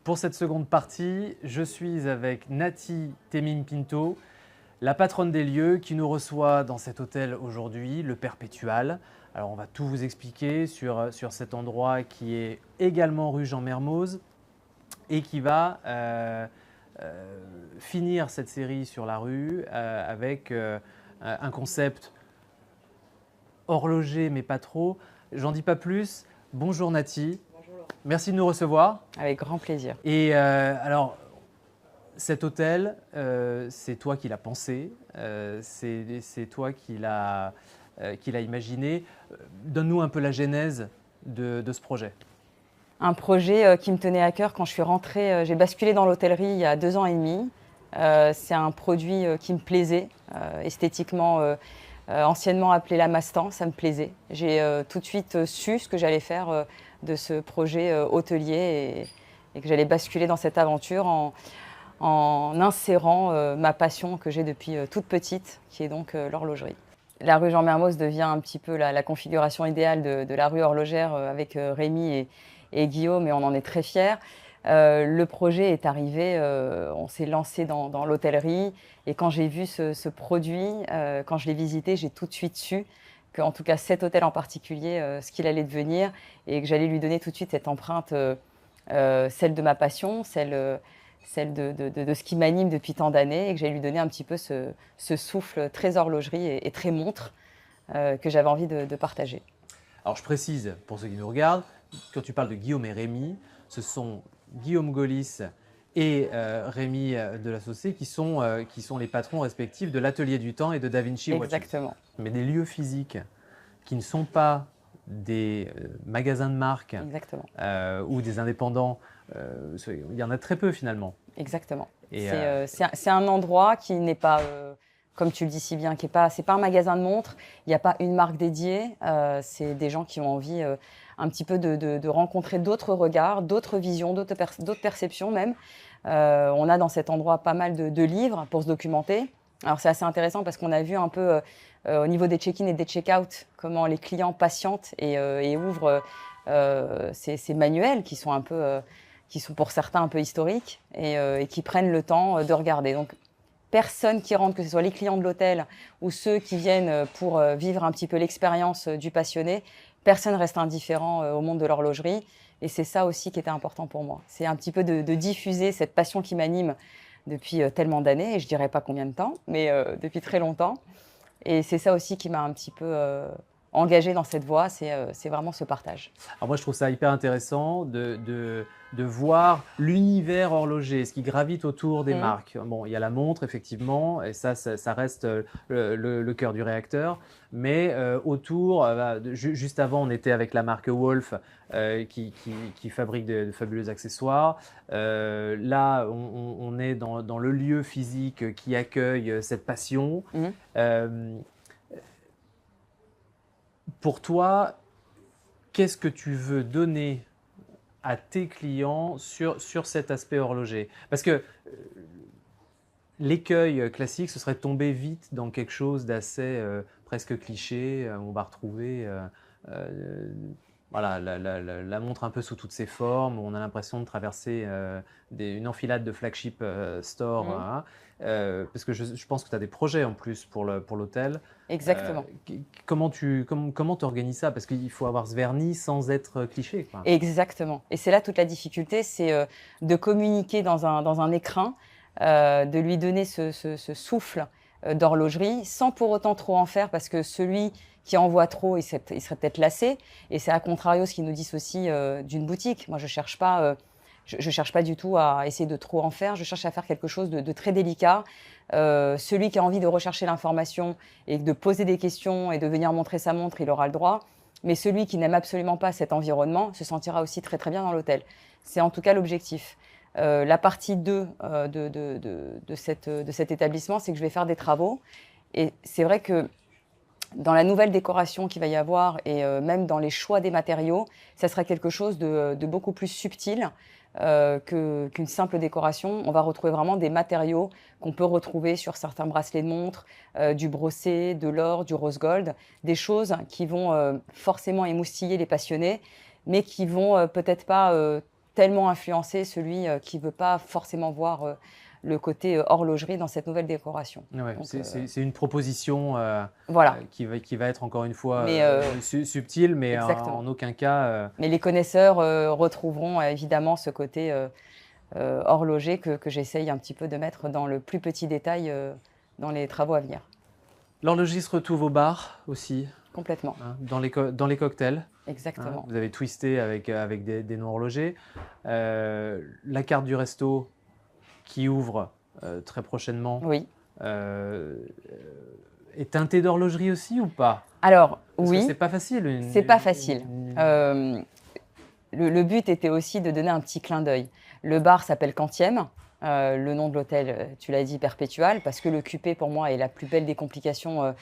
Pour cette seconde partie, je suis avec Nati Temim-Pinto, la patronne des lieux qui nous reçoit dans cet hôtel aujourd'hui, le Perpétual. Alors on va tout vous expliquer sur cet endroit qui est également rue Jean-Mermoz et qui va finir cette série sur la rue avec un concept horloger mais pas trop. J'en dis pas plus. Bonjour Nati. Merci de nous recevoir. Avec grand plaisir. Et alors, cet hôtel, c'est toi qui l'as pensé, c'est toi qui l'as imaginé. Donne-nous un peu la genèse de ce projet. Un projet qui me tenait à cœur quand je suis rentrée. J'ai basculé dans l'hôtellerie il y a 2 ans et demi. C'est un produit qui me plaisait, esthétiquement, anciennement appelé la Mastan, ça me plaisait. J'ai tout de suite su ce que j'allais faire de ce projet hôtelier et que j'allais basculer dans cette aventure en insérant ma passion que j'ai depuis toute petite, qui est donc l'horlogerie. La rue Jean-Mermoz devient un petit peu la configuration idéale de la rue horlogère avec Rémi et Guillaume, et on en est très fiers. Le projet est arrivé, on s'est lancé dans l'hôtellerie, et quand j'ai vu ce produit, quand je l'ai visité, j'ai tout de suite su qu'en tout cas cet hôtel en particulier, ce qu'il allait devenir, et que j'allais lui donner tout de suite cette empreinte, celle de ma passion, celle de ce qui m'anime depuis tant d'années, et que j'allais lui donner un petit peu ce souffle très horlogerie et très montre que j'avais envie de partager. Alors je précise pour ceux qui nous regardent, quand tu parles de Guillaume et Rémi, ce sont Guillaume Gaulis et Rémi de l'Associé qui sont les patrons respectifs de l'Atelier du Temps et de Da Vinci Watches. Exactement. Mais des lieux physiques qui ne sont pas des magasins de marque ou des indépendants, il y en a très peu finalement. Exactement. C'est un endroit qui n'est pas, comme tu le dis si bien, c'est pas un magasin de montres, il n'y a pas une marque dédiée, c'est des gens qui ont envie un petit peu de rencontrer d'autres regards, d'autres visions, d'autres perceptions même. On a dans cet endroit pas mal de livres pour se documenter. Alors c'est assez intéressant parce qu'on a vu un peu au niveau des check-in et des check-out comment les clients patientent et ouvrent ces manuels qui sont un peu, qui sont pour certains un peu historiques et qui prennent le temps de regarder. Donc personne qui rentre, que ce soit les clients de l'hôtel ou ceux qui viennent pour vivre un petit peu l'expérience du passionné, personne reste indifférent au monde de l'horlogerie. Et c'est ça aussi qui était important pour moi. C'est un petit peu de diffuser cette passion qui m'anime depuis tellement d'années, et je dirais pas combien de temps, mais depuis très longtemps. Et c'est ça aussi qui m'a un petit peu engagée dans cette voie, c'est vraiment ce partage. Alors moi je trouve ça hyper intéressant de voir l'univers horloger, ce qui gravite autour des marques. Bon, il y a la montre effectivement, et ça reste le cœur du réacteur, mais autour, juste avant on était avec la marque Wolf qui fabrique de fabuleux accessoires. Là on est dans le lieu physique qui accueille cette passion. Pour toi, qu'est-ce que tu veux donner à tes clients sur cet aspect horloger? Parce que l'écueil classique, ce serait de tomber vite dans quelque chose d'assez presque cliché. On va retrouver voilà, la montre un peu sous toutes ses formes. On a l'impression de traverser une enfilade de flagship store. Hein, parce que je pense que tu as des projets en plus pour l'hôtel. Exactement. Comment tu organises ça? Parce qu'il faut avoir ce vernis sans être cliché, quoi. Exactement. Et c'est là toute la difficulté, c'est de communiquer dans un écrin, de lui donner ce souffle d'horlogerie sans pour autant trop en faire, parce que celui qui en voit trop, il serait peut-être lassé. Et c'est à contrario ce qui nous dissocie d'une boutique. Moi, je cherche pas du tout à essayer de trop en faire. Je cherche à faire quelque chose de très délicat. Celui qui a envie de rechercher l'information et de poser des questions et de venir montrer sa montre, il aura le droit. Mais celui qui n'aime absolument pas cet environnement se sentira aussi très très bien dans l'hôtel. C'est en tout cas l'objectif. La partie 2 de cet établissement, c'est que je vais faire des travaux. Et c'est vrai que dans la nouvelle décoration qu'il va y avoir et même dans les choix des matériaux, ça sera quelque chose de beaucoup plus subtil qu'une simple décoration. On va retrouver vraiment des matériaux qu'on peut retrouver sur certains bracelets de montre, du brossé, de l'or, du rose gold, des choses qui vont forcément émoustiller les passionnés, mais qui vont peut-être pas tellement influencer celui qui ne veut pas forcément voir le côté horlogerie dans cette nouvelle décoration. Ouais, c'est une proposition voilà. qui va être encore une fois Mais, subtile, mais exactement. en aucun cas… Mais les connaisseurs retrouveront évidemment ce côté horloger que j'essaye un petit peu de mettre dans le plus petit détail dans les travaux à venir. L'horlogerie se retrouve au bar aussi, Complètement. hein, dans les cocktails. Exactement. Hein, vous avez twisté avec des noms horlogers. La carte du resto qui ouvre très prochainement Oui. est teintée d'horlogerie aussi ou pas? Alors, Parce oui. que c'est pas facile. C'est pas facile. Le but était aussi de donner un petit clin d'œil. Le bar s'appelle Quantième. Le nom de l'hôtel, tu l'as dit, Perpétual, parce que le QP, pour moi, est la plus belle des complications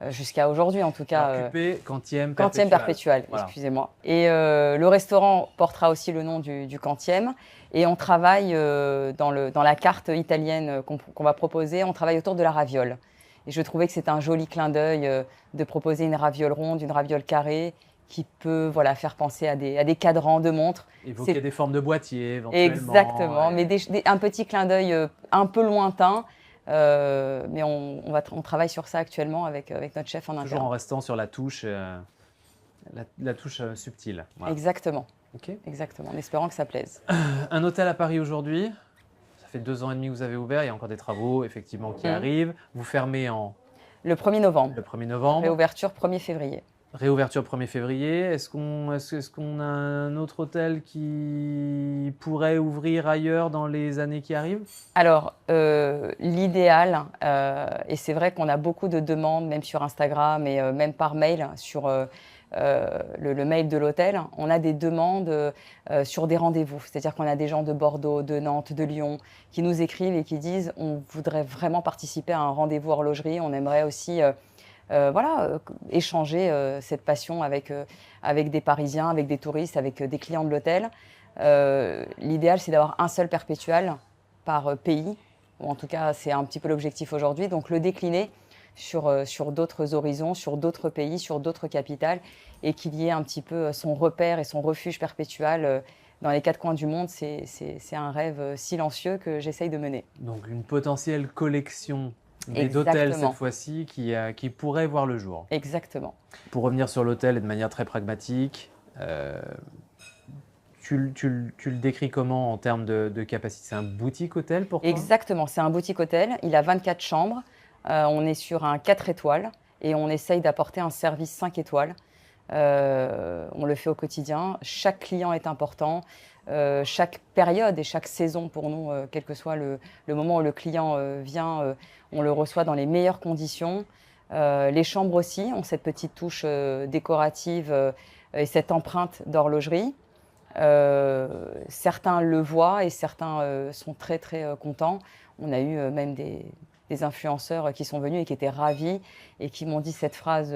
jusqu'à aujourd'hui, en tout cas. Alors, QP, Quantième, Quantième Perpétual, voilà. excusez-moi. Et le restaurant portera aussi le nom du Quantième. Et on travaille dans la carte italienne qu'on va proposer, on travaille autour de la raviole. Et je trouvais que c'était un joli clin d'œil de proposer une raviole ronde, une raviole carrée, qui peut faire penser à des cadrans de montres. Évoquer des formes de boîtiers, éventuellement. Exactement, mais un petit clin d'œil un peu lointain. Mais on travaille sur ça actuellement avec notre chef en interne. Toujours en restant sur la touche, la touche subtile. Voilà. Exactement. Okay. Exactement, en espérant que ça plaise. Un hôtel à Paris aujourd'hui. Ça fait 2 ans et demi que vous avez ouvert. Il y a encore des travaux effectivement qui arrivent. Vous fermez le 1er novembre. Le 1er novembre. Réouverture 1er février. Réouverture 1er février. Est-ce qu'on a un autre hôtel qui pourrait ouvrir ailleurs dans les années qui arrivent? Alors, l'idéal, et c'est vrai qu'on a beaucoup de demandes, même sur Instagram et même par mail, sur le mail de l'hôtel, on a des demandes sur des rendez-vous. C'est-à-dire qu'on a des gens de Bordeaux, de Nantes, de Lyon qui nous écrivent et qui disent on voudrait vraiment participer à un rendez-vous horlogerie, on aimerait aussi échanger cette passion avec des Parisiens, avec des touristes, avec des clients de l'hôtel. L'idéal, c'est d'avoir un seul perpétual par pays, ou en tout cas, c'est un petit peu l'objectif aujourd'hui. Donc, le décliner sur d'autres horizons, sur d'autres pays, sur d'autres capitales, et qu'il y ait un petit peu son repère et son refuge perpétual dans les 4 coins du monde. C'est un rêve silencieux que j'essaye de mener. Donc, une potentielle collection d'hôtels cette fois-ci qui pourrait voir le jour. Exactement. Pour revenir sur l'hôtel et de manière très pragmatique, tu le décris comment en termes de capacité? C'est un boutique hôtel pour toi? Exactement, c'est un boutique hôtel. Il a 24 chambres. On est sur un 4 étoiles et on essaye d'apporter un service 5 étoiles. On le fait au quotidien. Chaque client est important. Chaque période et chaque saison pour nous, quel que soit le moment où le client vient, on le reçoit dans les meilleures conditions. Les chambres aussi ont cette petite touche décorative et cette empreinte d'horlogerie. Certains le voient et certains sont très très contents. On a eu même des influenceurs qui sont venus et qui étaient ravis et qui m'ont dit cette phrase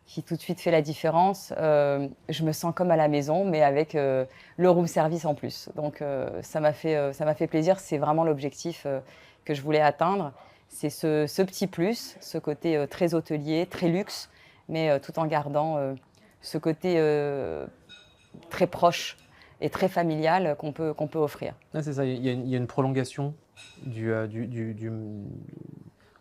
qui tout de suite fait la différence. Je me sens comme à la maison, mais avec le room service en plus. Donc ça m'a fait plaisir. C'est vraiment l'objectif que je voulais atteindre. C'est ce petit plus, ce côté très hôtelier, très luxe, mais tout en gardant ce côté très proche et très familial qu'on peut offrir. Ah, c'est ça, il y a une prolongation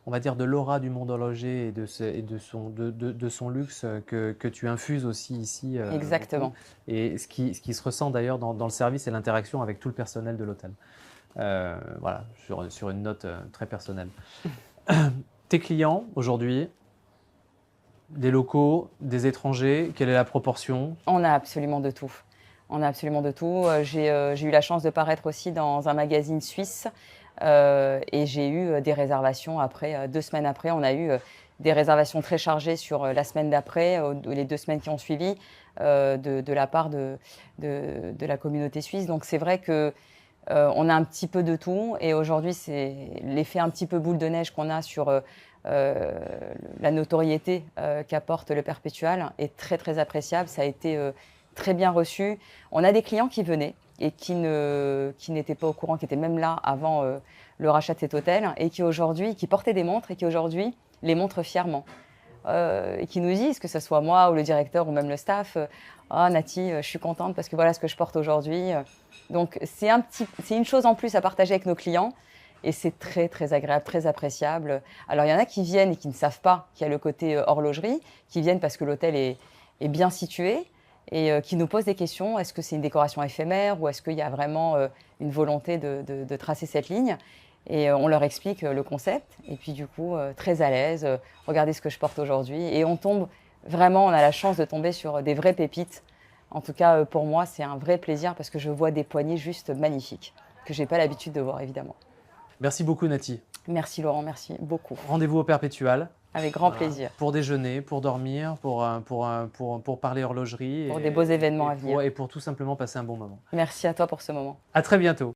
on va dire de l'aura du monde horloger et de son luxe que tu infuses aussi ici. Exactement. Et ce qui se ressent d'ailleurs dans le service et l'interaction avec tout le personnel de l'hôtel. Voilà, sur une note très personnelle. Tes clients aujourd'hui, des locaux, des étrangers, quelle est la proportion? On a absolument de tout. On a absolument de tout. J'ai eu la chance de paraître aussi dans un magazine suisse et j'ai eu des réservations après, 2 semaines après. On a eu des réservations très chargées sur la semaine d'après, les 2 semaines qui ont suivi, de la part de la communauté suisse. Donc c'est vrai que on a un petit peu de tout et aujourd'hui c'est l'effet un petit peu boule de neige qu'on a sur la notoriété qu'apporte le Perpétual est très très appréciable. Ça a été très bien reçu. On a des clients qui venaient et qui n'étaient pas au courant, qui étaient même là avant le rachat de cet hôtel et qui aujourd'hui, qui portaient des montres et qui aujourd'hui les montrent fièrement. et qui nous disent, que ce soit moi ou le directeur ou même le staff, ah Nati, je suis contente parce que voilà ce que je porte aujourd'hui. Donc c'est une chose en plus à partager avec nos clients et c'est très très agréable, très appréciable. Alors il y en a qui viennent et qui ne savent pas qu'il y a le côté horlogerie, qui viennent parce que l'hôtel est bien situé et qui nous posent des questions. Est-ce que c'est une décoration éphémère ou est-ce qu'il y a vraiment une volonté de tracer cette ligne? Et on leur explique le concept et puis du coup très à l'aise, regardez ce que je porte aujourd'hui et on a la chance de tomber sur des vraies pépites. En tout cas pour moi c'est un vrai plaisir parce que je vois des poignées juste magnifiques que j'ai pas l'habitude de voir évidemment. Merci beaucoup Nati. Merci Laurent, merci beaucoup. Rendez-vous au Perpétual. Avec grand plaisir. Pour déjeuner, pour dormir, pour parler horlogerie. Pour des beaux événements à venir. Et pour tout simplement passer un bon moment. Merci à toi pour ce moment. À très bientôt.